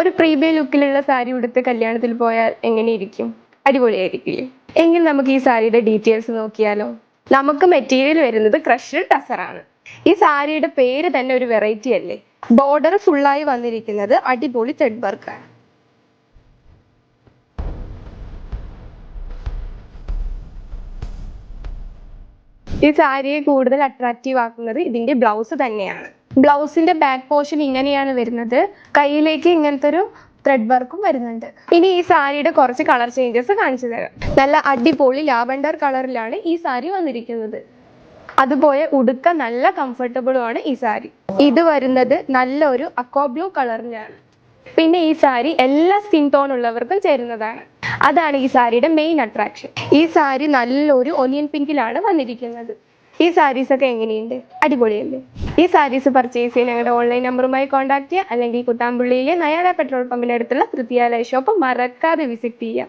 ഒരു പ്രീമിയം ലുക്കിലുള്ള സാരി ഉടുത്ത് കല്യാണത്തിൽ പോയാൽ എങ്ങനെയിരിക്കും? അടിപൊളിയായിരിക്കില്ലേ? എങ്കിൽ നമുക്ക് ഈ സാരിയുടെ ഡീറ്റെയിൽസ് നോക്കിയാലോ. നമുക്ക് മെറ്റീരിയൽ വരുന്നത് ക്രഷ്ഡ് ടസറാണ്. ഈ സാരിയുടെ പേര് തന്നെ ഒരു വെറൈറ്റി അല്ലേ. ബോർഡർ ഫുള്ളായി വന്നിരിക്കുന്നത് അടിപൊളി ത്രെഡ് വർക്കാണ്. ഈ സാരിയെ കൂടുതൽ അട്രാക്റ്റീവ് ആക്കുന്നത് ഇതിന്റെ ബ്ലൗസ് തന്നെയാണ്. ബ്ലൗസിന്റെ ബാക്ക് പോർഷൻ ഇങ്ങനെയാണ് വരുന്നത്. കയ്യിലേക്ക് ഇങ്ങനത്തെ ഒരു ത്രെഡ് വർക്കും വരുന്നുണ്ട്. ഇനി ഈ സാരിയുടെ കുറച്ച് കളർ ചേഞ്ചസ് കാണിച്ചു തരാം. നല്ല അടിപൊളി ലാവൻഡർ കളറിലാണ് ഈ സാരി വന്നിരിക്കുന്നത്. അതുപോലെ ഉടുക്കാൻ നല്ല കംഫർട്ടബിളുമാണ് ഈ സാരി. ഇത് വരുന്നത് നല്ലൊരു അക്വാ ബ്ലൂ കളറിലാണ്. പിന്നെ ഈ സാരി എല്ലാ സ്കിൻ ടോൺ ഉള്ളവർക്കും ചേരുന്നതാണ്. അതാണ് ഈ സാരിയുടെ മെയിൻ അട്രാക്ഷൻ. ഈ സാരി നല്ലൊരു ഒനിയൻ പിങ്കിലാണ് വന്നിരിക്കുന്നത്. ഈ സാരീസ് ഒക്കെ എങ്ങനെയുണ്ട്? അടിപൊളിയല്ലേ? ഈ സാരീസ് പർച്ചേസ് ചെയ്യാൻ ഞങ്ങളുടെ ഓൺലൈൻ നമ്പറുമായി കോൺടാക്ട് ചെയ്യുക, അല്ലെങ്കിൽ കുത്താമ്പുള്ളിയിലെ നയാല പെട്രോൾ പമ്പിന്റെ അടുത്തുള്ള തൃപ്തിയാലയ ഷോപ്പ് മറക്കാതെ വിസിറ്റ് ചെയ്യുക.